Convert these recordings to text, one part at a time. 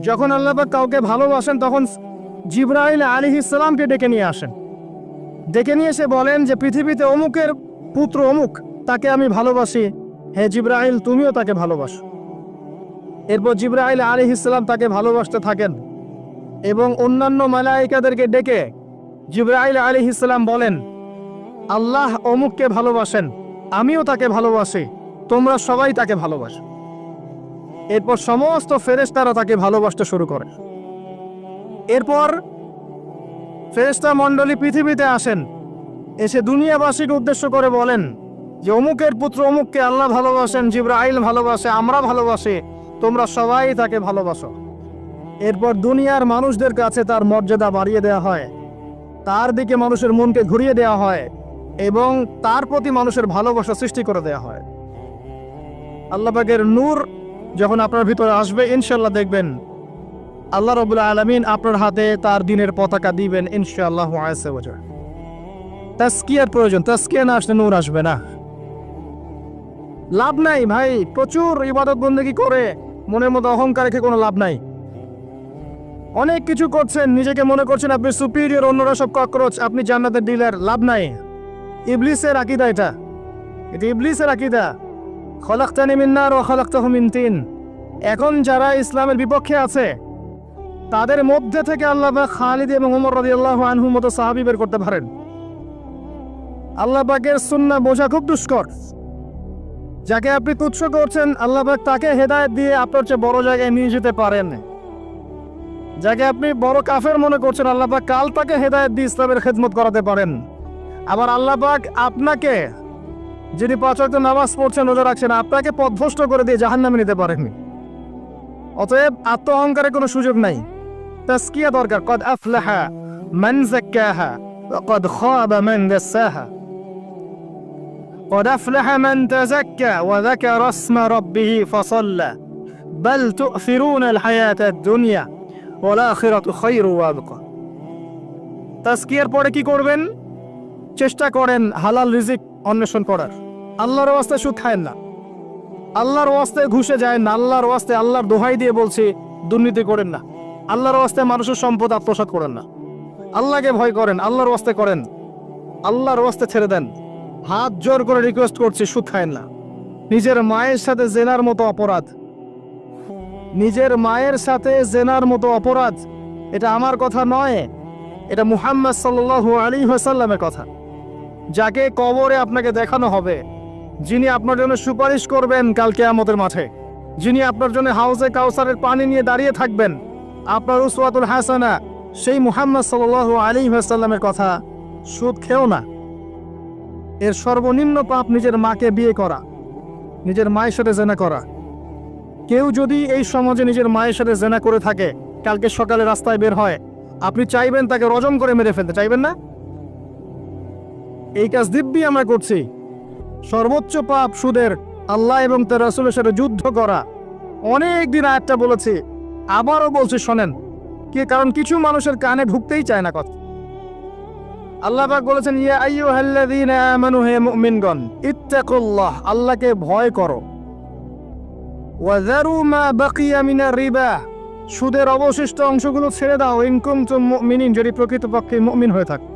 যখন আল্লাহ পাক কাউকে ভালোবাসেন তখন জিবরাইল আলাইহিস সালামকে ডেকে নিয়ে আসেন। ডেকে নিয়ে এসে বলেন যে পৃথিবীতে অমুকের পুত্র অমুক, তাকে আমি ভালোবাসি, হে জিবরাইল তুমিও তাকে ভালোবাসো। এরপর জিবরাইল আলাইহিস সালাম তাকে ভালোবাসতে থাকেন এবং অন্যান্য মালায়েকাদেরকে ডেকে জিবরাইল আলাইহিস সালাম বলেন, আল্লাহ অমুককে ভালোবাসেন, আমিও তাকে ভালোবাসি, তোমরা সবাই তাকে ভালোবাসো। এরপর সমস্ত ফেরেশতারা তাকে ভালোবাসতে শুরু করে। এরপর ফেরেশতা মণ্ডলী পৃথিবীতে আসেন, এসে দুনিয়াবাসীকে উদ্দেশ্য করে বলেন যে অমুকের পুত্র অমুককে আল্লাহ ভালোবাসেন, জিবরাইল ভালোবাসে, আমরা ভালোবাসি, তোমরা সবাই তাকে ভালোবাসো। এরপর দুনিয়ার মানুষদের কাছে তার মর্যাদা বাড়িয়ে দেওয়া হয়, তার দিকে মানুষের মনকে ঘুরিয়ে দেওয়া হয় এবং তার প্রতি মানুষের ভালোবাসা সৃষ্টি করে দেওয়া হয়। আল্লাহ পাকের নূর যখন আপনার ভিতরে আসবে ইনশাআল্লাহ দেখবেন আল্লাহ রাব্বুল আলামিন আপনার হাতে তার দ্বীনের পতাকা দিবেন ইনশাআল্লাহু আযজা ওয়া জাল। তাসকিয়ার প্রয়োজন, তাসকিয়া না আসলে নূর আসবে না। লাভ নাই ভাই, প্রচুর ইবাদত বন্দেগী করে মনের মধ্যে অহংকার রেখে কোনো লাভ নাই। অনেক কিছু করছেন, নিজেকে মনে করছেন আপনি সুপিরিয়র, অন্যরা সব ককরোচ, আপনি জান্নাতের ডিলার, লাভ নাই। ইবলিসের আকীদা এটা ইবলিসের আকীদা। খলাকতানি মিন নার ওয়া খলাকতাহু মিন তিন। এখন যারা ইসলামের বিপক্ষে আছে তাদের মধ্যে থেকে আল্লাহ পাক খালিদ এবং ওমর রাদিয়াল্লাহু আনহুর মতো সাহাবী বের করতে পারেন। আল্লাহ পাকের সুন্নাহ বোঝা খুব দুষ্কর। যাকে আপনি তুচ্ছ করছেন আল্লাহ পাক তাকে হেদায়েত দিয়ে আপনার চেয়ে বড় জায়গায় নিয়ে যেতে পারেন। যাকে আপনি বড় কাফের মনে করছেন আল্লাহ পাক কাল তাকে হেদায়েত দিয়ে ইসলামের খেদমত করাতে পারেন। আবার আল্লাহ পাক আপনাকে, যিনি 5 ওয়াক্ত নামাজ পড়ছেন, রোজা রাখছেন, আপনাকে পথভ্রষ্ট করে দিয়ে জাহান্নামে নিতে পারেননি। অতএব আত্ম অহংকারের কোনো সুযোগ নাই। তাসকিয়া দরকার। কদ আফলাহা মান যাক্কাহা ওয়া কদ খাবা মান দাসাহা। কদ আফলাহা মান তাযাক্কা ওয়া যাকারা ইসমা রাব্বিহি ফাসাল্লা বাল তু'থিরুনা আল হায়াতা আদ-দুনিয়া ওয়াল আখিরাতু খায়রু ওয়া আবকা। তাসকিয়ার পরে কি করবেন? চেষ্টা করেন হালাল রিজিক অন্বেষণ করার। আল্লাহর ওয়াস্তে সুদ খায়েন না, আল্লাহর ওয়াস্তে ঘুষে যায় না, আল্লাহর ওয়াস্তে, আল্লাহর দোহাই দিয়ে বলছি দুর্নীতি করেন না, আল্লাহর ওয়াস্তে মানুষের সম্পদ আত্মসাৎ করেন না। আল্লাহকে ভয় করেন, আল্লাহর ওয়াস্তে করেন, আল্লাহর ওয়াস্তে ছেড়ে দেন। হাত জোর করে রিকোয়েস্ট করছি, সুদ খায়েন না। নিজের মায়ের সাথে জেনার মতো অপরাধ, নিজের মায়ের সাথে জেনার মতো অপরাধ, এটা আমার কথা নয়, এটা মুহাম্মদ সাল্লাল্লাহু আলাইহি ওয়াসাল্লামের কথা। যাকে কবরে আপনাকে দেখানো হবে, যিনি আপনার জন্য সুপারিশ করবেন কাল কিয়ামতের মাঠে, যিনি আপনার জন্য হাউজে কাউসারের পানি নিয়ে দাঁড়িয়ে থাকবেন, আপনার উসওয়াতুল হাসানা, সেই মুহাম্মদ সাল্লাল্লাহু আলাইহি ওয়াসাল্লামের কথা। সুদ খেও না। এর সর্বনিম্ন পাপ নিজের মাকে বিয়ে করা, নিজের মায়ের সাথে জেনা করা। কেউ যদি এই সমাজে নিজের মায়ের সাথে জেনা করে থাকে, কালকে সকালে রাস্তায় বের হয়, আপনি চাইবেন তাকে রজম করে মেরে ফেলতে? চাইবেন না? এই কাজ দিব্যি আমরা করছি। সর্বোচ্চ পাপ সুদের, আল্লাহ এবং তার রাসূলের সাথে যুদ্ধ করা। অনেক দিন আয়াতটা বলেছি, আবারও বলছি শোনেন। কারণ কিছু মানুষের কানে ঢুকতেই চায় না কথা। আল্লাহ পাক বলেছেন, ইয়া আইয়ুহাল্লাযীনা আমানু, হে মুমিনগণ, ইত্তাকুল্লাহ, আল্লাহকে ভয় করো। ওয়া যারু মা বাকিয়া মিনার রিবা, সুদের অবশিষ্ট অংশগুলো ছেড়ে দাও। ইন কুনতুম মুমিনিন, যদি প্রকৃতপক্ষে মুমিন হয়ে থাকো।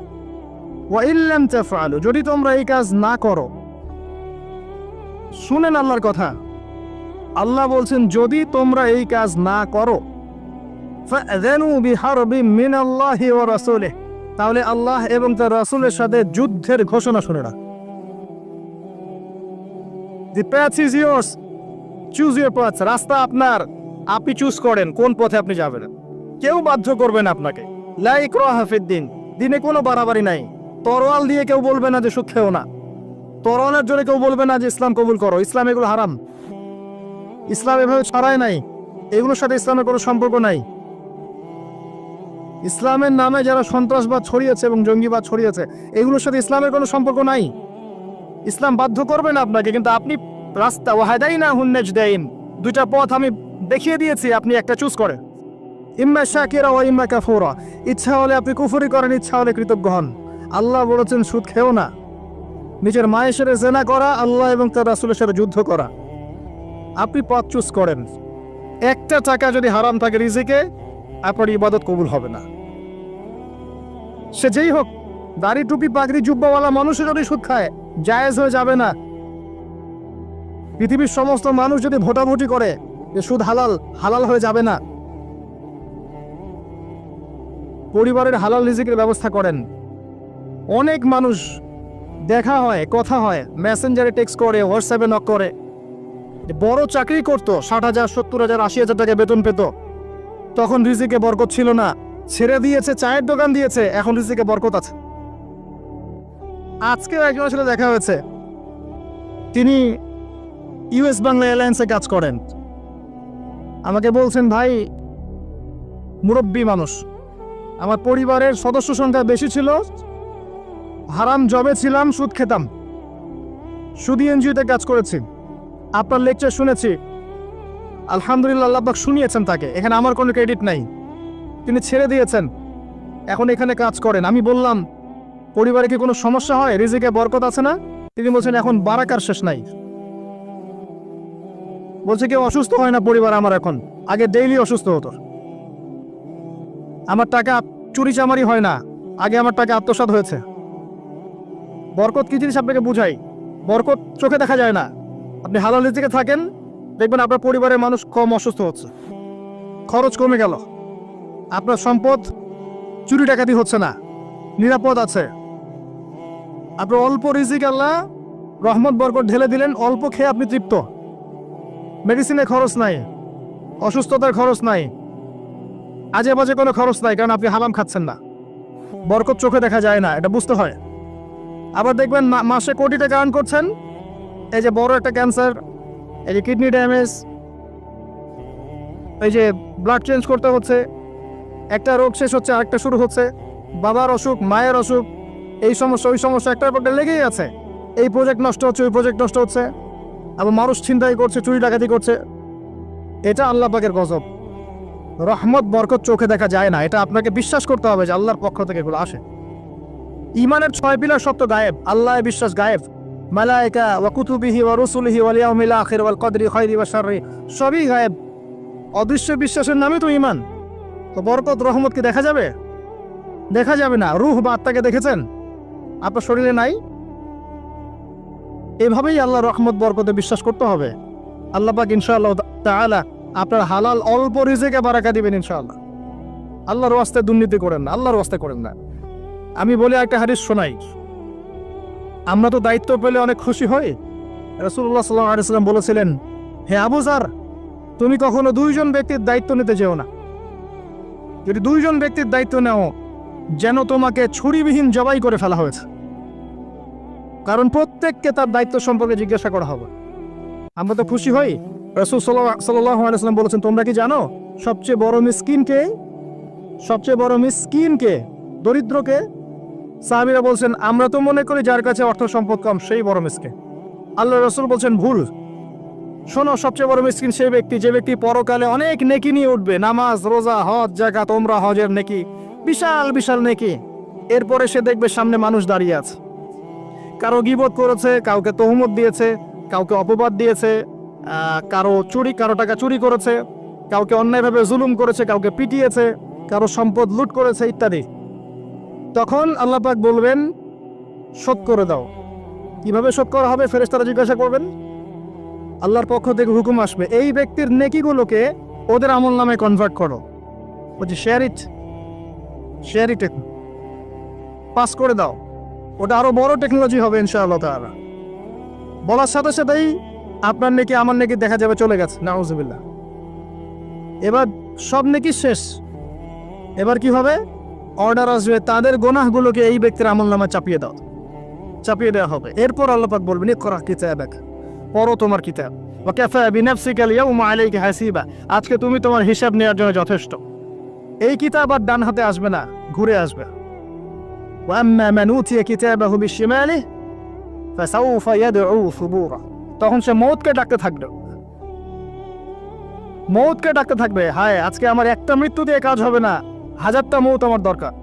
ওয়া ইল্লাম তাফআলু, যদি তোমরা এই কাজ না করো। শুনেন আল্লাহর কথা। আল্লাহ বলছেন যদি তোমরা এই কাজ না করো, ফাযানু বিহারবিম মিনাল্লাহি ওয়া রাসূলিহি, তাহলে আল্লাহ এবং তার রাসূলের সাথে যুদ্ধের ঘোষণা শুনে রাখ। The path is yours. Choose your path. রাস্তা আপনার, আপনি চুজ করেন কোন পথে আপনি যাবেন। কেউ বাধ্য করবে না আপনাকে। লা ইকরাহা ফিদ-দীন, দিনে কোনো বাড়াবাড়ি নাই। তরোয়াল দিয়ে কেউ বলবে না যে সুদ খেও না, তরোয়ালের জোরে কেউ বলবে না যে ইসলাম কবুল করো। ইসলাম এগুলো হারাম, ইসলাম এভাবে ছড়ায় নাই, এগুলোর সাথে ইসলামের কোনো সম্পর্ক নাই। ইসলামের নামে যারা সন্ত্রাসবাদ ছড়িয়েছে এবং জঙ্গিবাদ ছড়িয়েছে, এগুলোর সাথে ইসলামের কোনো সম্পর্ক নাই। ইসলাম বাধ্য করবে না আপনাকে, কিন্তু আপনি রাস্তা, ওয়াহাদাইনাহুন নাজদাইন, দুইটা পথ আমি দেখিয়ে দিয়েছি, আপনি একটা চুজ করেন। ইম্মা শাকিরা ওয়া ইম্মা কাফুরা, ইচ্ছা হলে আপনি কুফরি করেন, ইচ্ছা হলে কৃতজ্ঞ হন। আল্লাহ বলেছেন সুদ খেও না। নিজের মায়ের সাথে জেনা করা, আল্লাহ এবং তার রাসূলের সাথে যুদ্ধ করা, আপনি পথ চুজ করেন। একটা টাকা যদি হারাম থাকে রিজিকে, আপনার ইবাদত কবুল হবে না। সে যেই হোক, দাড়ি টুপি পাগড়ি জুব্বাওয়ালা মানুষও যদি সুদ খায়, জায়েজ হয়ে যাবে না। পৃথিবীর সমস্ত মানুষ যদি ভোটাভুটি করে যে সুদ হালাল, হালাল হয়ে যাবে না। পরিবারের হালাল রিজিকের ব্যবস্থা করেন। অনেক মানুষ দেখা হয়, কথা হয়, মেসেঞ্জারে টেক্সট করে, হোয়াটসঅ্যাপে নক করে, বড় চাকরি করতো, 60,000 70,000 80,000 টাকা বেতন পেত, তখন রিজিকে বরকত ছিল না, ছেড়ে দিয়েছে, চায়ের দোকান দিয়েছে, এখন রিজিকে বরকত আছে। আজকে একজনের সাথে দেখা হয়েছে, তিনি ইউএস বাংলা এয়ারলাইন্সে কাজ করেন। আমাকে বলছেন, ভাই মুরব্বী মানুষ, আমার পরিবারের সদস্য সংখ্যা বেশি ছিল, হারাম জবে ছিলাম, সুদ খেতাম, সুদি এনজিওতে কাজ করেছি, আপনার লেকচার শুনেছি, আলহামদুলিল্লাহ আল্লাহ পাক শুনিয়েছেন তাকে, এখানে আমার কোনো ক্রেডিট নাই, তিনি ছেড়ে দিয়েছেন, এখন এখানে কাজ করেন। আমি বললাম, পরিবারে কি কোনো সমস্যা হয়, রিজিকে বরকত আছে না? তিনি বলছেন, এখন বারাকার শেষ নাই। বলছে কেউ অসুস্থ হয় না পরিবার আমার এখন, আগে ডেইলি অসুস্থ হতো। আমার টাকা চুরি চামারি হয় না, আগে আমার টাকা আত্মসাৎ হয়েছে। বরকত কি জিনিস আপনাকে বুঝাই, বরকত চোখে দেখা যায় না। আপনি হালাল রিজিকে থাকেন, দেখবেন আপনার পরিবারের মানুষ কম অসুস্থ হচ্ছে, খরচ কমে গেল, আপনার সম্পদ চুরি ডাকাতি হচ্ছে না, নিরাপদ আছে। আপনার অল্প রিজিক আল্লাহ রহমত বরকত ঢেলে দিলেন, অল্প খেয়ে আপনি তৃপ্ত, মেডিসিনের খরচ নাই, অসুস্থতার খরচ নাই, আজে বাজে কোনো খরচ নাই, কারণ আপনি হারাম খাচ্ছেন না। বরকত চোখে দেখা যায় না, এটা বুঝতে হয়। আবার দেখবেন মাসে কোটি টাকা আর্ন করছেন, এই যে বড় একটা ক্যান্সার, এই যে কিডনি ড্যামেজ, এই যে ব্লাড চেঞ্জ করতে হচ্ছে, একটা রোগ শেষ হচ্ছে আরেকটা শুরু হচ্ছে, বাবার অসুখ, মায়ের অসুখ, এই সমস্যা ওই সমস্যা একটার পর একটা লেগেই আছে। এই প্রজেক্ট নষ্ট হচ্ছে, ওই প্রজেক্ট নষ্ট হচ্ছে, আবার মানুষ ছিনতাই করছে, চুরি ডাকাতি করছে। এটা আল্লাহ পাকের গজব। রহমত বরকত চোখে দেখা যায় না, এটা আপনাকে বিশ্বাস করতে হবে যে আল্লাহর পক্ষ থেকে এগুলো আসে। ইমানের 6 পিলার সব তো গায়েব, আল্লাহ বিশ্বাস গায়েব, মালায়েকা ওয়া কুতুবিহি ওয়া রুসুলিহি ওয়াল ইয়াউমিল আখির ওয়াল কদরি খায়রি ওয়া শাররি, সবই গায়েব। অদৃশ্য বিশ্বাসের নামই তো ঈমান। তো বরকত রহমত কি দেখা যাবে? দেখা যাবে না। রূহ বা আত্মাকে দেখেছেন? আপনার শরীরে নাই। এভাবেই আল্লাহর রহমত বরকতে বিশ্বাস করতে হবে। আল্লাহ পাক ইনশাআল্লাহ তাআলা আপনার হালাল অল্প রিজিকে বারাকা দিবেন ইনশাআল্লাহ। আল্লাহর ওয়াস্তে দুর্নীতি করেন না, আল্লাহর ওয়াস্তে করেন না। আমি বলি একটা হাদিস শোনাই, আমরা তো দায়িত্ব পেলে অনেক খুশি হই। রাসূলুল্লাহ সাল্লাল্লাহু আলাইহি ওয়াসাল্লাম বলেছিলেন, হে আবু যার, তুমি কখনো 2 জন ব্যক্তির দায়িত্ব নিতে যেও না। যদি 2 জন ব্যক্তির দায়িত্ব নাও, যেন তোমাকে ছুরিবিহীন জবাই করে ফেলা হয়েছে, কারণ প্রত্যেককে তার দায়িত্ব সম্পর্কে জিজ্ঞাসা করা হবে। আমরা তো খুশি হই। রাসূল সাল্লাল্লাহু আলাইহি ওয়াসাল্লাম বলেছেন, তোমরা কি জানো সবচেয়ে বড় মিসকিন কে? সবচেয়ে বড় মিসকিন কে? দরিদ্রকে? সাহাবীরা বলছেন, আমরা তো মনে করি যার কাছে অর্থ সম্পদ কম সেই বড় মিসকিন। আল্লাহ রাসূল বলছেন, ভুল। শোনো, সবচেয়ে বড় মিসকিন সেই ব্যক্তি যে ব্যক্তি পরকালে অনেক নেকি নিয়ে উঠবে, নামাজ, রোজা, হজ, যাকাত, উমরা, হজের নেকি, বিশাল বিশাল নেকি। এরপরে সে দেখবে সামনে মানুষ দাঁড়িয়ে আছে, কারো গীবত করেছে, কাউকে তহমত দিয়েছে, কাউকে অপবাদ দিয়েছে, কারো টাকা চুরি করেছে, কাউকে অন্যায়ভাবে জুলুম করেছে, কাউকে পিটিয়েছে, কারো সম্পদ লুট করেছে ইত্যাদি। তখন আল্লাহ পাক বলবেন, শোধ করে দাও। কিভাবে শোধ করা হবে? ফেরেশতারা জিজ্ঞাসা করবেন, আল্লাহর পক্ষ থেকে হুকুম আসবে, এই ব্যক্তির নেকিগুলোকে ওদের আমল নামে কনভার্ট করো। বলছি শেয়ার ইট পাস করে দাও। ওটা আরো বড় টেকনোলজি হবে ইনশাআল্লাহ তাআলা। বলার সাথে সাথেই আপনার নেকি আমার নেকি দেখা যাবে চলে গেছে, নাউজুবিল্লাহ। এবার সব নেকি শেষ। এবার কি হবে? অর্ডার আসবে, তাদের গুনাহগুলোকে এই ব্যক্তির আমলনামা চাপিয়ে দেওয়া হবে। এরপর আল্লাহ পাক বলবেন, ইকরা কিতাবাক, পড়ো তোমার কিতাব, ওয়া কাফা বিনাফসিকা আল-ইয়াওমা আলাইকা হাসিবা, আজকে তুমি তোমার হিসাব নেওয়ার জন্য যথেষ্ট। এই কিতাব আর ডান হাতে আসবে না, ঘুরে আসবে। ওয়া আম্মা মান উতিয়া কিতাবাহু বিশিমালিহি ফাসাউফা ইয়াদউ সুবুরা, তখন সে মওতকে ডাকতে থাকবে, হায় আজকে আমার একটা মৃত্যু দিয়ে কাজ হবে না, 1000টা মওত আমার দরকার।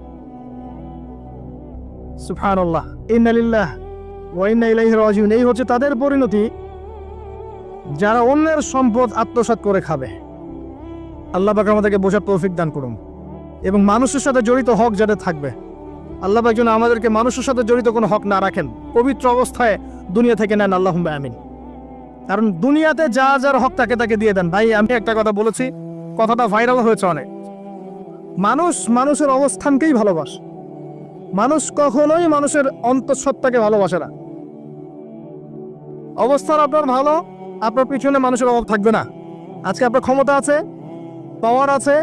সুবহানাল্লাহ, ইন্না লিল্লাহি ওয়া ইন্না ইলাইহি রাজিউন। এই হচ্ছে তাদের পরিণতি যারা অন্যের সম্পদ আত্মসাৎ করে খাবে। আল্লাহ পাক আমাদেরকে বোঝার তৌফিক দান করুন এবং মানুষের সাথে জড়িত হক যাতে থাকবে। আল্লাহ পাক যেন আমাদেরকে মানুষের সাথে জড়িত কোনো হক না রাখেন, পবিত্র অবস্থায় দুনিয়া থেকে নেন, আল্লাহুম্মা আমিন। কারণ দুনিয়াতে যা যার হক তাকে তাকে দিয়ে দেন। ভাই আমি একটা কথা বলেছি, কথাটা ভাইরাল হয়েছে অনেক। মানুষ মানুষের অবস্থানকেই ভালোবাসে, মানুষ কখনোই মানুষের অন্তঃসত্ত্বাকে ভালোবাসে না। অবস্থান আপনার ভালো, আপনার পিছনে মানুষের অভাব থাকবে না। আজকে আপনার ক্ষমতা আছে, পাওয়ার আছে,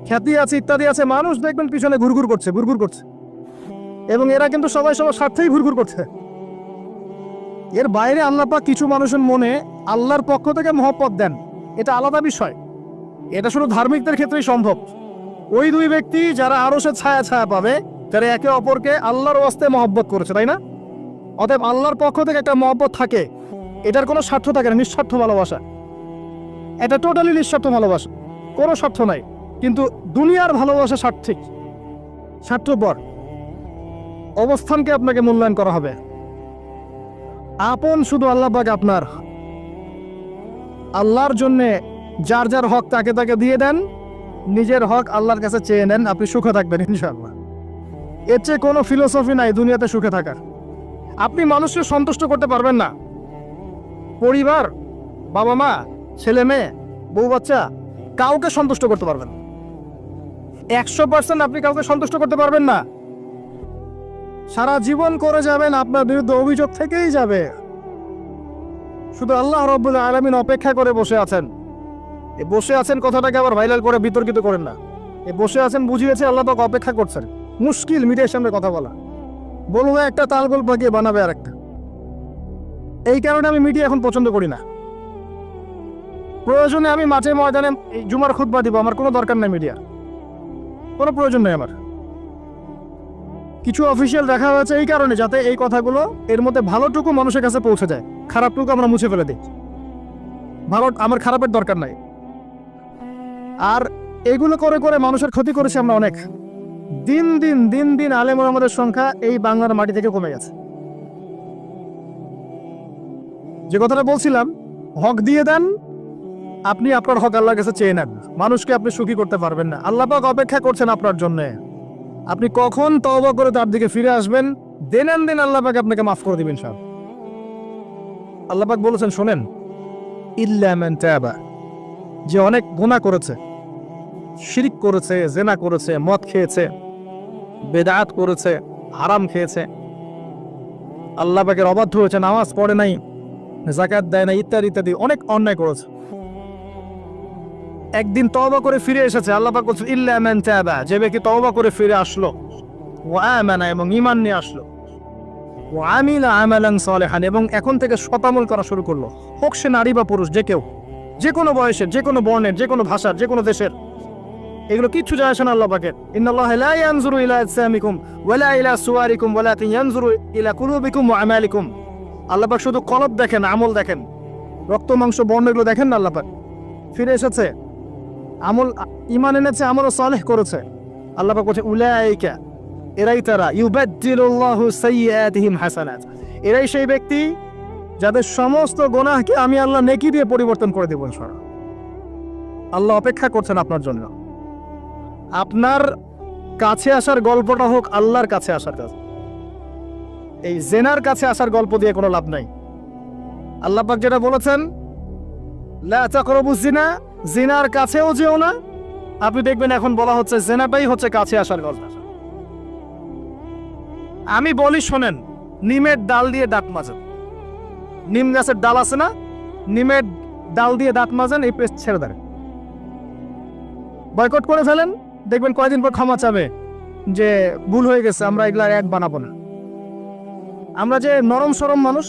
খ্যাতি আছে, ইত্যাদি আছে, মানুষ দেখবেন পিছনে ঘুরঘুর করছে, ঘুরঘুর করছে, এবং এরা কিন্তু সবাই সবার স্বার্থেই ঘুরঘুর করছে। এর বাইরে আল্লাহ পাক কিছু মানুষের মনে আল্লাহর পক্ষ থেকে মহব্বত দেন, এটা আলাদা বিষয়। এটা শুধু ধার্মিকদের ক্ষেত্রেই সম্ভব। ওই দুই ব্যক্তি যারা আরশের ছায়া ছায়া পাবে, যারা একে অপরকে আল্লাহর ওয়াস্তে মহব্বত করেছে, তাই না? অতএব আল্লাহর পক্ষ থেকে একটা মহব্বত থাকে, এটার কোনো স্বার্থ থাকে না, নিঃস্বার্থ ভালোবাসা। এটা টোটালি নিঃস্বার্থ ভালোবাসা, কোনো স্বার্থ নাই। কিন্তু দুনিয়ার ভালোবাসা স্বার্থিক, স্বার্থপর। অবস্থানকে আপনাকে মূল্যায়ন করা হবে। আপন শুধু আল্লাহ পাক আপনার। আল্লাহর জন্যে যার যার হক তাকে তাকে দিয়ে দেন, নিজের হক আল্লাহর কাছে চেয়ে নেন, আপনি সুখে থাকবেন ইনশাআল্লাহ। এর চেয়ে কোনো ফিলোসফি নাই দুনিয়াতে সুখে থাকার। আপনি মানুষকে সন্তুষ্ট করতে পারবেন না, পরিবার, বাবা মা, ছেলে মেয়ে, বউ বাচ্চা, কাউকে সন্তুষ্ট করতে পারবেন না। 100% আপনি কাউকে সন্তুষ্ট করতে পারবেন না। সারা জীবন করে যাবেন, আপনার বিরুদ্ধে অভিযোগ থেকেই যাবে। শুধু আল্লাহ রাব্বুল আলামিন অপেক্ষা করে বসে আছেন। এই বসে আছেন কথাটাকে আবার ভাইরাল করে বিতর্কিত করেন না। এই বসে আছেন বুঝিয়েছে আল্লাহ পাক অপেক্ষা করছেন। মুশকিল মিডিয়ার সামনে কথা বলা, বলবো একটা তালগোল পাকিয়ে বানাবে আর একটা। এই কারণে আমি মিডিয়া এখন পছন্দ করি না। প্রয়োজনে আমি মাঠে ময়দানে জুমার খুতবা দিব, আমার কোনো দরকার নাই মিডিয়া, কোনো প্রয়োজন নেই আমার। কিছু অফিসিয়াল দেখা হয়েছে এই কারণে, যাতে এই কথাগুলো এর মধ্যে ভালোটুকু মানুষের কাছে পৌঁছে যায়, খারাপটুকু আমরা মুছে ফেলে দিই। ভালো, আমার খারাপের দরকার নাই। আর এগুলো করে করে মানুষের ক্ষতি করেছি আমরা অনেক। দিন দিন দিন দিন আলেম ওলামাদের সংখ্যা এই বাংলার মাটি থেকে কমে গেছে। যে কথাটা বলছিলাম, হক দিয়ে দেন, আপনি আপনার হক আল্লাহর কাছে চেয়ে নেন। মানুষকে আপনি সুখী করতে পারবেন না। আল্লাহ পাক অপেক্ষা করছেন আপনার জন্য। আপনি কখন তওবা করে তার দিকে ফিরে আসবেন, দেন দিন আল্লাহ পাক আপনাকে মাফ করে দিবেন সব। আল্লাহ পাক বলেছেন, শোনেন, ইল্লা মান তাবা, যে অনেক গুনাহ করেছে, শিরক করেছে, জেনা করেছে, মদ খেয়েছে, বেদাত করেছে, হারাম খেয়েছে, আল্লাহ পাকের অবাধ্য হয়েছে, নামাজ পড়ে নাই, যাকাত দেয় না, ইত্যাদি ইত্যাদি অনেক অন্যায় করেছে, একদিন তওবা করে ফিরে এসেছে। আল্লাহ পাক বলছেন ইল্লা মান তাবা, যে ব্যক্তি তওবা করে ফিরে আসলো, ওয়া আমানা, এবং ঈমান নিয়ে আসলো, ওয়া আমিলা আমালান সালিহান, এবং এখন থেকে সতামল করা শুরু করলো, হোক সে নারী বা পুরুষ, যে কেউ, যে কোনো বয়সের, যে কোনো বর্ণের, যে কোনো ভাষার, যে কোনো দেশের, এগুলো কিচ্ছু যায় আসে না আল্লাহ পাকের। ইন্নাল্লাহা লা ইয়ানজুরু ইলা আজসামিকুম ওয়ালা ইলা সুওয়ারিকুম ওয়ালাকিন ইয়ানজুরু ইলা কুলুবিকুম ওয়া আমালিকুম। আল্লাহ পাক শুধু কলব দেখেন, আমল দেখেন, রক্ত মাংস বর্ণ এগুলো দেখেন না। আল্লাহ পাক ফিরে এসেছে, আমল, ঈমান এনেছে, আমল সালেহ করেছে। আল্লাহ পাক বলছে উলাইকা, এরাই তারা, ইউবাদদিলুল্লাহু সাইয়্যাতিহিম হাসানাত, এরাই সেই ব্যক্তি যাদের সমস্ত গুনাহকে আমি আল্লাহ নেকি দিয়ে পরিবর্তন করে দেব ইনশাআল্লাহ। আল্লাহ অপেক্ষা করছেন আপনার জন্য। আপনার কাছে আসার গল্পটা হোক আল্লাহর কাছে আসার কাজ। এই জেনার কাছে আসার গল্প দিয়ে কোনো লাভ নাই। আল্লাহ পাক যেটা বলেছেন, লা তাকরাবুজ জিনা, জিনার কাছেও যেও না। আপনি দেখবেন এখন বলা হচ্ছে জেনাটাই হচ্ছে কাছে আসার গল্প। আমি বলি শোনেন, নিমের ডাল দিয়ে দাঁত মাজেন, নিম গাছের ডাল আছে না, নিমের ডাল দিয়ে দাঁত মাজেন, এই পেস্ট ছেড়ে দেন, বয়কট করে ফেলেন, দেখবেন কয়েকদিন পর ক্ষমা চাবে যে ভুল হয়ে গেছে, আমরা এগুলা এক বানাবো না। আমরা যে নরম সরম মানুষ,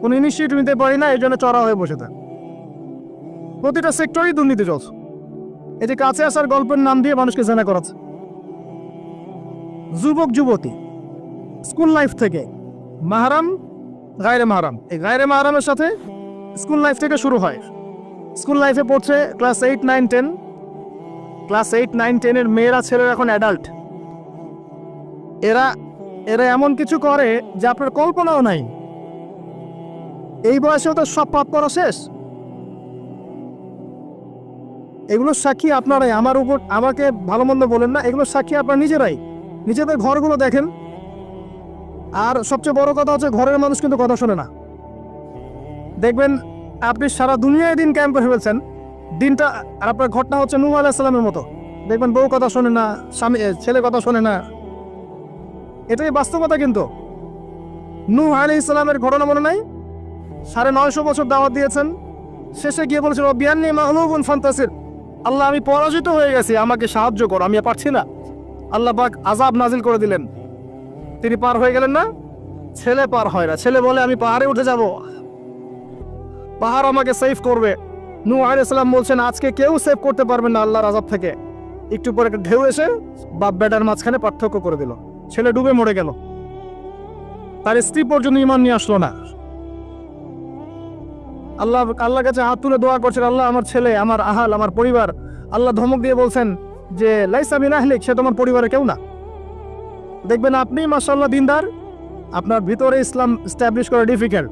কোন ইনিশিয়েটিভ নিতে পারি না, এই জন্য চড়া হয়ে বসে থাক। প্রতিটা সেক্টরেই দুর্নীতি চলছে। এই যে কাছে আসার গল্পের নাম দিয়ে মানুষকে জেনা করাচ্ছে। যুবক যুবতী স্কুল লাইফ থেকে মাহরাম, গায়রে মাহরাম, এই গায়রে মাহরামের সাথে স্কুল লাইফ থেকে শুরু হয়। স্কুল লাইফে পড়ছে ক্লাস 8, 9, 10। ক্লাস 8, 9, 10 এর মেয়েরা, ছেলেরা এখন অ্যাডাল্ট। এরা এরা এমন কিছু করে যে আপনার কল্পনাও নাই। এই বয়সেও তো সব পাপ করা শেষ। এগুলোর সাক্ষী আপনারাই, আমার উপর আমাকে ভালো মন্দ বলেন না, এগুলোর সাক্ষী আপনারা নিজেরাই। নিজেদের ঘরগুলো দেখেন। আর সবচেয়ে বড় কথা হচ্ছে ঘরের মানুষ কিন্তু কথা শোনে না। দেখবেন আপনি সারা দুনিয়ায় দিন ক্যাম্প করে ফেলছেন, দিনটা আর আপনার ঘটনা হচ্ছে নূহ আলাইহিস সালামের মতো। দেখবেন বউ কথা শোনে না, স্বামী ছেলে কথা শোনে না। এটাই বাস্তবতা। কিন্তু নূহ আলাইহিস সালামের ঘটনা মনে নাই? 950 বছর দাওয়াত দিয়েছেন, শেষে গিয়ে বলেছিল বিয়ান্নি মাগলুবুন ফান্তাসির, আল্লাহ আমি পরাজিত হয়ে গেছি, আমাকে সাহায্য করো, আমি পারছি না। আল্লাহ পাক আযাব নাজিল করে দিলেন, তিনি পার হয়ে গেলেন না। ছেলে পার হয় না, ছেলে বলে আমি পাহাড়ে উঠে যাব, পাহাড় আমাকে সেভ করবে। নূহ আলাইহিস সালাম বলছেন আজকে কেউ সেভ করতে পারবেন না আল্লাহর আযাব থেকে। একটু পরে একটা ঢেউ এসে বাপ বেটার মাঝখানে পার্থক্য করে দিল, ছেলে ডুবে মরে গেল, তার স্ত্রী পর্যন্ত ঈমান নিয়ে আসলো না। আল্লাহর কাছে হাত তুলে দোয়া করছেন, আল্লাহ আমার ছেলে, আমার আহাল, আমার পরিবার। আল্লাহ ধমক দিয়ে বলছেন যে লাইসা মিন আহলিক, সে তোমার পরিবারের কেউ না। দেখবেন আপনি মাশাআল্লাহ দিনদার, আপনার ভিতরে ইসলাম এস্টাবলিশ করা ডিফিকাল্ট।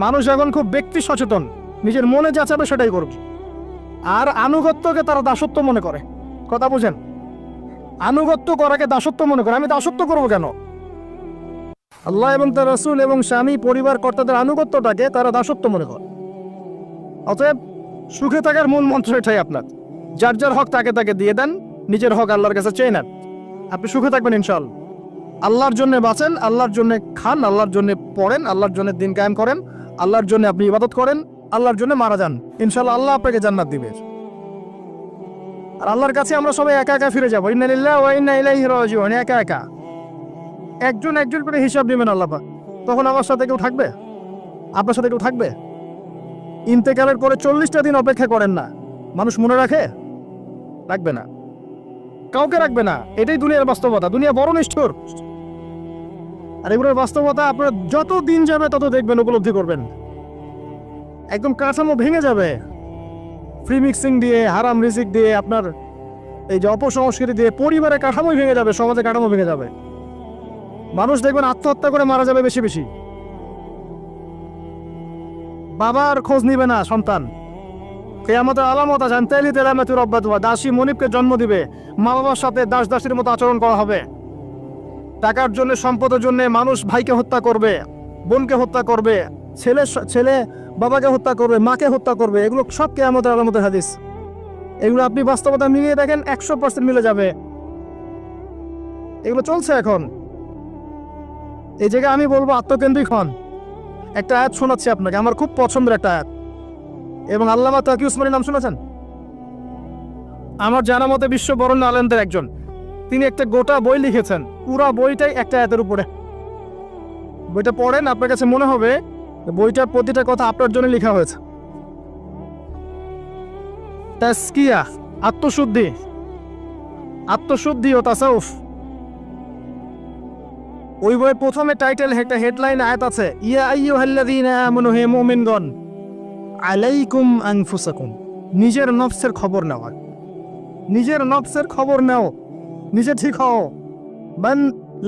মানুষ এখন খুব ব্যক্তি সচেতন, নিজের মনে যা চাবে সেটাই করবে। আর আনুগত্যকে তারা দাসত্ব মনে করে। কথা বুঝেন? আনুগত্য করাকে দাসত্ব মনে করে। আমি দাসত্ব করবো কেন? আল্লাহ এবং তার রাসূল এবং স্বামী পরিবার কর্তাদের আনুগত্যটাকে তারা দাসত্ব মনে করে। অতএব সুখে থাকার মূল মন্ত্র এটাই আপনার, যার যার হক তাকে তাকে দিয়ে দেন, নিজের হক আল্লাহর কাছে চেয়ে নেন, আপনি সুখে থাকবেন ইনশাআল্লাহ। আল্লাহর জন্য বাঁচেন, আল্লাহর জন্য খান, আল্লাহর জন্য পড়েন, আল্লাহর জন্য দিন কায়েম করেন, আল্লাহর জন্য আপনি ইবাদত করেন, আল্লাহর জন্য মারা যান, ইনশাআল্লাহ আল্লাহ আপনাকে জান্নাত দিবে। আর আল্লাহর কাছে আমরা সবাই একা একা ফিরে যাবো, ইন্না লিল্লাহি ওয়া ইন্না ইলাইহি রাজিউন। একা একা একজন একজন করে হিসাব নেবেন আল্লাহ পাক। তখন আমার সাথে কেউ থাকবে? আপনার সাথে কেউ থাকবে? ইন্তেকালের পরে 40টা দিন অপেক্ষা করেন না, মানুষ মনে রাখে? রাখবে না, কাউকে রাখবে না। এটাই দুনিয়ার বাস্তবতা। দুনিয়া বড় নিষ্ঠুর। আর এগুলোর বাস্তবতা আপনার যত দিন যাবে তত দেখবেন, উপলব্ধি করবেন। একদম কাঠামো ভেঙে যাবে, ফ্রি মিক্সিং দিয়ে, হারাম রিজিক দিয়ে, আপনার এই যে অপসংস্কৃতি দিয়ে পরিবারের কাঠামোই ভেঙে যাবে, সমাজের কাঠামো ভেঙে যাবে। মানুষ দেখবেন আত্মহত্যা করে মারা যাবে বেশি বেশি। বাবার খোঁজ নিবে না সন্তান। কিয়ামতের আলামত আছে, তেলি তেলামাতু রব্বাতুয়া, দাসী মনিবকে জন্ম দিবে, মা বাবার সাথে দাস দাসীর মতো আচরণ করা হবে। টাকার জন্য, সম্পদের জন্য মানুষ ভাইকে হত্যা করবে, বোনকে হত্যা করবে, ছেলে ছেলে বাবাকে হত্যা করবে, মাকে হত্যা করবে। এগুলো সব কিয়ামতের আলামতের হাদিস। এগুলো আপনি বাস্তবতা মিলিয়ে দেখেন, 100% মিলে যাবে। এগুলো চলছে এখন। এই জায়গায় আমি বলবো আত্মকেন্দ্রিক হন। একটা আয়াত শোনাচ্ছি আপনাকে, আমার খুব পছন্দের একটা আয়াত। এবং আল্লামা তাকি উসমানীর নাম শুনেছেন? আমার জানা মতে বিশ্ব বরেণ্য আলেমদের একজন। তিনি একটা গোটা বই লিখেছেন, পুরা বইটাই একটা আয়াতের উপরে। বইটা পড়েন, আপনার কাছে মনে হবে বইটার প্রতিটা কথা আপনার জন্য লেখা হয়েছে। তাসকিয়া, আত্মশুদ্ধি, আত্মশুদ্ধি ও তাসাউফ। ওই বইয়ের প্রথমে টাইটেল, একটা হেডলাইন আয়াত আছে, ইয়া আইয়ুহাল্লাযীনা আমানু, হে মুমিনগণ, আলাইকুম আনফুসাকুম, নিজের নফসের খবর নেওয়া। নিজের নফসের খবর নাও, নিজে ঠিক হও। মান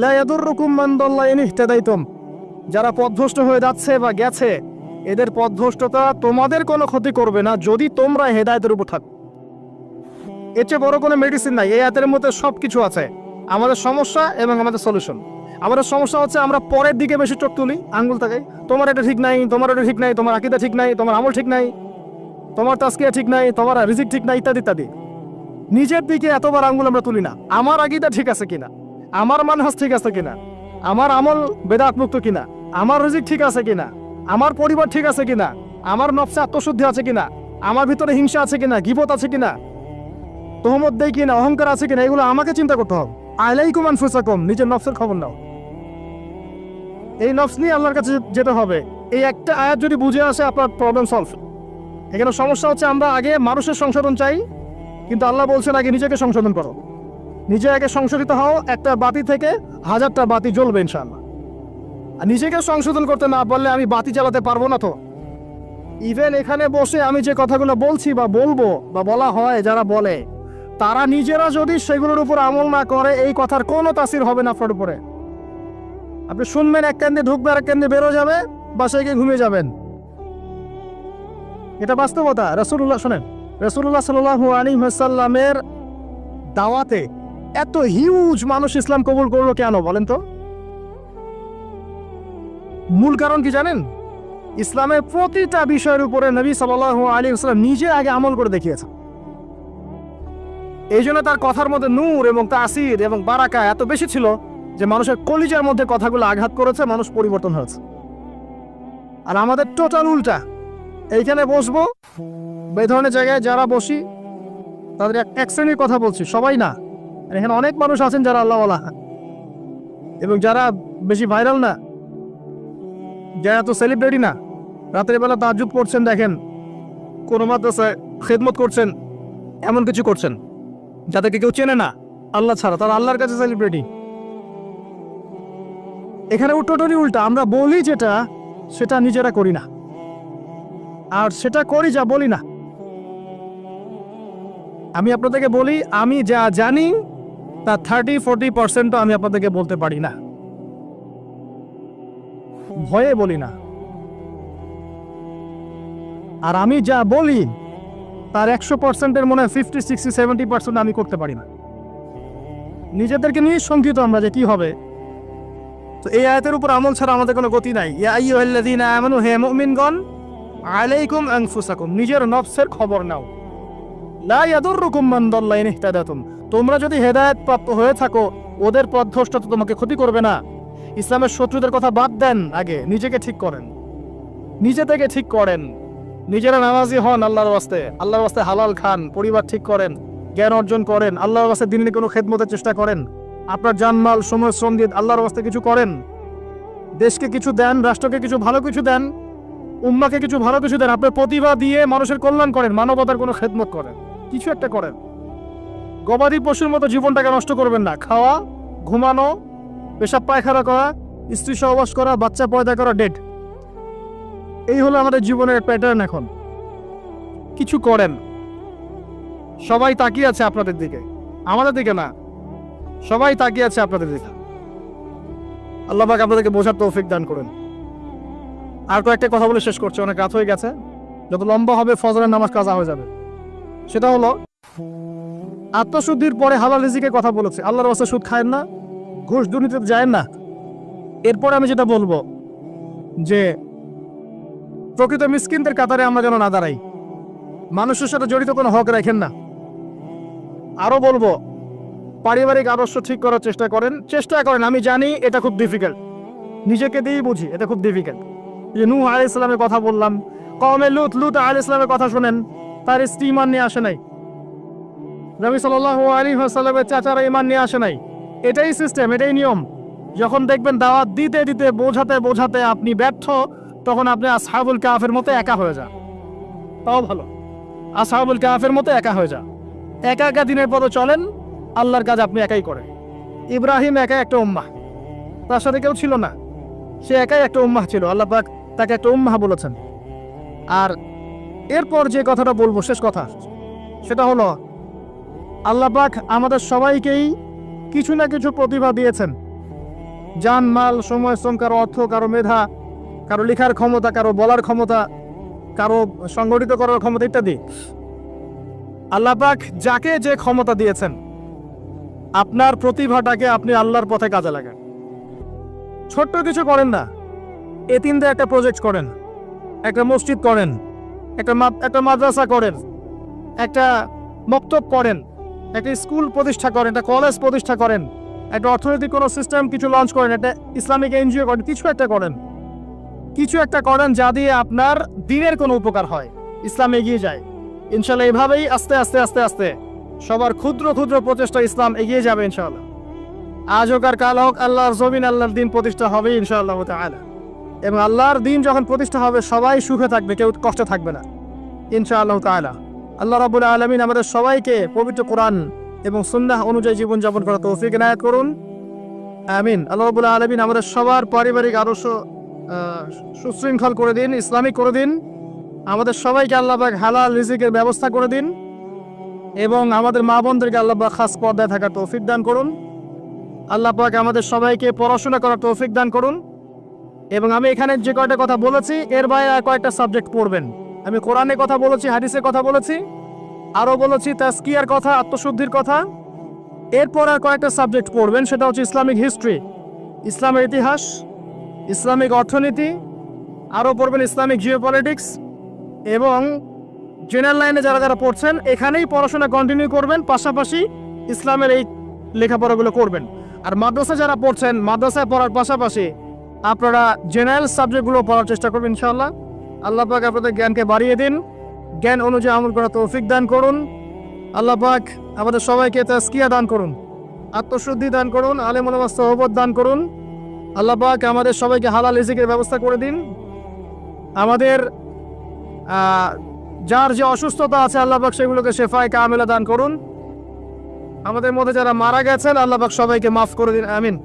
লা ইয়াদুররুকুম মান দাল্লা ইন ইহতাদাইতুম, যারা পথভ্রষ্ট হয়ে যাচ্ছে বা গেছে, এদের পথভ্রষ্টতা তোমাদের কোনো ক্ষতি করবে না যদি তোমরা হেদায়েতের উপর থাকো। এর চেয়ে বড় কোনো মেডিসিন নাই। এই আয়াতের মধ্যে সব কিছু আছে, আমাদের সমস্যা এবং আমাদের সলিউশন। আমাদের সমস্যা হচ্ছে আমরা পরের দিকে বেশি চোখ তুলি, আঙ্গুল তাকাই, তোমার এটা ঠিক নাই, তোমার এটা ঠিক নাই, তোমার আকীদা ঠিক নাই, তোমার আমল ঠিক নাই, তোমার তাসকিয়া ঠিক নাই, তোমার রিজিক ঠিক নাই, ইত্যাদি ইত্যাদি। নিজের দিকে এতবার আঙ্গুল আমরা তুলি না। আমার আকীদা ঠিক আছে কিনা, আমার মানহাজ ঠিক আছে কিনা, আমার আমল বেদাত মুক্ত কিনা, আমার রিজিক ঠিক আছে কিনা, আমার পরিবার ঠিক আছে কিনা, আমার নফসে আত্মশুদ্ধি আছে কিনা, আমার ভিতরে হিংসা আছে কিনা, গীবত আছে কিনা, তোহমত দেই কিনা, অহংকার আছে কিনা, এগুলো আমাকে চিন্তা করতে হবে। আলাইকুম আনফুসাকুম, নিজের নফসের খবর নাও। এই নফস নিয়ে আল্লাহর কাছে যেতে হবে। এই একটা আয়াত যদি বুঝে আসে, আপনার প্রবলেম সলভ। এখানে সমস্যা হচ্ছে আমরা আগে মানুষের সংশোধন চাই, কিন্তু আল্লাহ বলছেন আগে নিজেকে সংশোধন করো। নিজে আগে সংশোধিত হও, একটা বাতি থেকে 1000টা বাতি জ্বলবে ইনশাআল্লাহ। আর নিজেকে সংশোধন করতে না পারলে আমি বাতি জ্বালাতে পারবো না। তো ইভেন এখানে বসে আমি যে কথাগুলো বলছি বা বলবো বা বলা হয়, যারা বলে, তারা নিজেরা যদি সেগুলোর উপর আমল না করে, এই কথার কোনো তাসির হবে না আপনার উপরে। আপনি শুনবেন, এক কেন্দ্রে ঢুকবে, আর এক কেন্দ্রে বেরো যাবে, বাসায় গিয়ে ঘুমিয়ে যাবেন। এটা বাস্তবতা। রাসূলুল্লাহ শোনেন, রাসূলুল্লাহ সাল্লাল্লাহু আলাইহি ওয়াসাল্লামের দাওয়াতে এত হিউজ মানুষ ইসলাম কবুল করলো কেন বলেন তো? মূল কারণ কি জানেন? ইসলামের প্রতিটা বিষয়ের উপরে নবী সাল্লাল্লাহু আলাইহি ওয়াসাল্লাম নিজে আগে আমল করে দেখিয়েছেন। এই জন্য তার কথার মধ্যে নূর এবং তাসির এবং বারাকা এত বেশি ছিল যে মানুষের কলিজার মধ্যে কথাগুলো আঘাত করেছে, মানুষ পরিবর্তন হয়েছে। আর আমাদের টোটাল উল্টা। এইখানে বসবো, এই ধরনের জায়গায় যারা বসি তাদের এক শ্রেণীর কথা বলছি, সবাই না। আর এখানে অনেক মানুষ আছেন যারা আল্লাহওয়ালা এবং যারা বেশি ভাইরাল না, যারা তো সেলিব্রিটি না, রাতের বেলা তাহাজ্জুদ পড়ছেন, দেখেন কোনো মাদ্রাসায় খেদমত করছেন, এমন কিছু করছেন যাদেরকে কেউ চেনে না আল্লাহ ছাড়া, তারা আল্লাহর কাছে সেলিব্রিটি। এখানে টোটালি উল্টা। আমরা বলি যেটা সেটা নিজেরা করি না, আর সেটা করি যা বলি না। আমি আপনাদেরকে বলি, আমি যা জানি তা 30-40% আমি আপনাদেরকে বলতে পারি না, ভয়ে বলি না। আর আমি যা বলি তার 100%-এর মনে হয় 50-60-70% আমি করতে পারি না। নিজেদেরকে নিয়ে শঙ্কিত আমরা যে কি হবে। তো এই আয়াতের উপর আমল ছাড়া আমাদের কোনো গতি নাই। ইয়া আইয়ুহাল্লাযীনা আমানু, হে মুমিনগণ, আলাইকুম আনফুসাকুম, নিজের নফসের খবর নাও। লা ইয়াদুররুকুম মান দাল্লা ইন ইহতাদাতুম, তোমরা যদি হেদায়েত প্রাপ্ত হয়ে থাকো ওদের পথভ্রষ্ট তো তোমাকে ক্ষতি করবে না। ইসলামের শত্রুদের কথা বাদ দেন, আগে নিজেকে ঠিক করেন, নিজে থেকে ঠিক করেন। নিজেরা নামাজি হন আল্লাহর ওয়াস্তে, আল্লাহর ওয়াস্তে হালাল খান, পরিবার ঠিক করেন, জ্ঞান অর্জন করেন, আল্লাহর ওয়াস্তে দিনের কোনো খেদমতের চেষ্টা করেন, আপনার জানমাল সময় শ্রম দিয়ে আল্লাহর ওয়াস্তে কিছু করেন, দেশকে কিছু দেন, রাষ্ট্রকে কিছু ভালো কিছু দেন, উম্মাকে কিছু ভালো কিছু দেন, আপনার প্রতিভা দিয়ে মানুষের কল্যাণ করেন, মানবতার কোনো খেদমত করেন, কিছু একটা করেন। গবাদি পশুর মতো জীবনটাকে নষ্ট করবেন না। খাওয়া, ঘুমানো, পেশাব পায়খানা করা, স্ত্রী সহবাস করা, বাচ্চা পয়দা করা, ডেড, এই হলো আমাদের জীবনের প্যাটার্ন। এখন কিছু করেন। সবাই তাকিয়ে আছে আপনাদের দিকে, আমাদের দিকে না, সবাই তাকিয়ে আছে আপনাদের দিকে। আল্লাহ পাক আপনাদেরকে বোঝার তৌফিক দান করেন। আর কয়েকটা কথা বলে শেষ করছে, অনেক রাত হয়ে গেছে, যত লম্বা হবে ফজরের নামাজ কাজা হয়ে যাবে। সেটা হলো আত্মশুদ্ধির পরে হালাল রিজিকের কথা বলেছে। আল্লাহর ওয়াস্তে সুদ খায়েন না, ঘুষ দুর্নীতিতে যায়েন না। এরপরে আমি যেটা বলবো যে প্রকৃত মিসকিনদের কাতারে আমরা যেন না দাঁড়াই, মানুষের সাথে জড়িত কোনো হক রাখেন না। আরো বলবো, পারিবারিক আদর্শ ঠিক করার চেষ্টা করেন। আমি জানি এটা খুব ডিফিকাল্ট, নিজেকে দিয়েই বুঝি এটা খুব ডিফিকাল্ট। যে নূহ আলাইহিস সালামের কথা বললাম, কওমে লুত আলাইহিস সালামের কথা শোনেন, তার স্ত্রী ঈমান নিয়ে আসে নাই, নবী সাল্লাল্লাহু আলাইহি ওয়াসাল্লামের চাচারা ঈমান নিয়ে আসে নাই। এটাই সিস্টেম, এটাই নিয়ম। যখন দেখবেন দাওয়াত দিতে দিতে বোঝাতে আপনি ব্যর্থ, তখন আপনি আসহাবুল কাহফের মতো একা হয়ে যান। তাও ভালো, আসহাবুল কাহফের মতো একা হয়ে যান। একা একা দিনের পথে চলেন, আল্লাহর কাজ আপনি একাই করেন। ইব্রাহিম একা একটা উম্মাহ, তার সাথে কেউ ছিল না, সে একাই একটা উম্মাহ ছিল। আল্লাহ পাক তাকে একটা উম্মাহ বলেছেন। আর এরপর যে কথাটা বলবো, শেষ কথা, সেটা হলো আল্লাহ পাক আমাদের সবাইকেই কিছু না কিছু প্রতিভা দিয়েছেন। জান, মাল, সময়, শ্রম, কারো অর্থ, কারো মেধা, কারো লেখার ক্ষমতা, কারো বলার ক্ষমতা, কারো সংগঠিত করার ক্ষমতা ইত্যাদি। আল্লাহ পাক যাকে যে ক্ষমতা দিয়েছেন, আপনার প্রতিভাটাকে আপনি আল্লাহর পথে কাজে লাগান। ছোট্ট কিছু করেন না, এতিমদের একটা প্রজেক্ট করেন, একটা মসজিদ করেন, একটা মাদ্রাসা করেন, একটা মক্তব করেন, একটা স্কুল প্রতিষ্ঠা করেন, একটা কলেজ প্রতিষ্ঠা করেন, একটা অর্থনৈতিক কোনো সিস্টেম কিছু লঞ্চ করেন, একটা ইসলামিক এনজিও করেন, কিছু একটা করেন যা দিয়ে আপনার দিনের কোনো উপকার হয়, ইসলাম এগিয়ে যায়। ইনশাল্লাহ এভাবেই আস্তে আস্তে আস্তে আস্তে সবার ক্ষুদ্র ক্ষুদ্র প্রচেষ্টা ইসলাম এগিয়ে যাবে ইনশাআল্লাহ। আজ হোক আর কাল হোক, আল্লাহর জমিন, আল্লাহর দিন প্রতিষ্ঠা হবে ইনশাআল্লাহ তাআলা। এবং আল্লাহর দিন যখন প্রতিষ্ঠা হবে, সবাই সুখে থাকবে, কেউ কষ্টে থাকবে না ইনশাআল্লাহ তাআলা। আল্লাহ রাব্বুল আলামিন আমাদের সবাইকে পবিত্র কোরআন এবং সুন্নাহ অনুযায়ী জীবনযাপন করার তৌফিক ইনায়াত করুন, আমিন। আল্লাহ রাব্বুল আলামিন আমাদের সবার পারিবারিক আদর্শ সুশৃঙ্খল করে দিন, ইসলামিক করে দিন। আমাদের সবাইকে আল্লাহ পাক হালাল রিজিকের ব্যবস্থা করে দিন এবং আমাদের মা বোনদেরকে আল্লাহ পাক খাস পর্দায় থাকার তৌফিক দান করুন। আল্লাহ পাক আমাদের সবাইকে পড়াশোনা করার তৌফিক দান করুন। এবং আমি এখানে যে কয়টা কথা বলেছি, এর বাইরে কয়েকটা সাবজেক্ট পড়বেন। আমি কোরআনের কথা বলেছি, হাদিসের কথা বলেছি, আরও বলেছি তাজকিয়ার কথা, আত্মশুদ্ধির কথা। এরপর আর কয়েকটা সাবজেক্ট পড়বেন, সেটা হচ্ছে ইসলামিক হিস্ট্রি, ইসলামের ইতিহাস, ইসলামিক অর্থনীতি, আরও পড়বেন ইসলামিক জিওপলিটিক্স, এবং জেনারেল লাইনে যারা যারা পড়ছেন এখানেই পড়াশোনা কন্টিনিউ করবেন, পাশাপাশি ইসলামের এই লেখাপড়াগুলো করবেন। আর মাদ্রাসা যারা পড়ছেন, মাদ্রাসায় পড়ার পাশাপাশি আপনারা জেনারেল সাবজেক্টগুলো পড়ার চেষ্টা করবেন ইনশাআল্লাহ। আল্লাহ পাক আপনাদের জ্ঞানকে বাড়িয়ে দিন, জ্ঞান অনুযায়ী আমল করার তৌফিক দান করুন। আল্লাহ পাক আমাদের সবাইকে তাজকিয়া দান করুন, আত্মশুদ্ধি দান করুন, আলেম ওলামার সোহবত দান করুন। আল্লাহ পাক আমাদের সবাইকে হালাল রিজিকের ব্যবস্থা করে দিন। আমাদের যার যে অসুস্থতা আছে আল্লাহ পাক সেগুলোকে শেফায়ে কামিলা দান করুন। আমাদের মধ্যে যারা মারা গেছেন আল্লাহ পাক সবাইকে মাফ করে দিন, আমিন।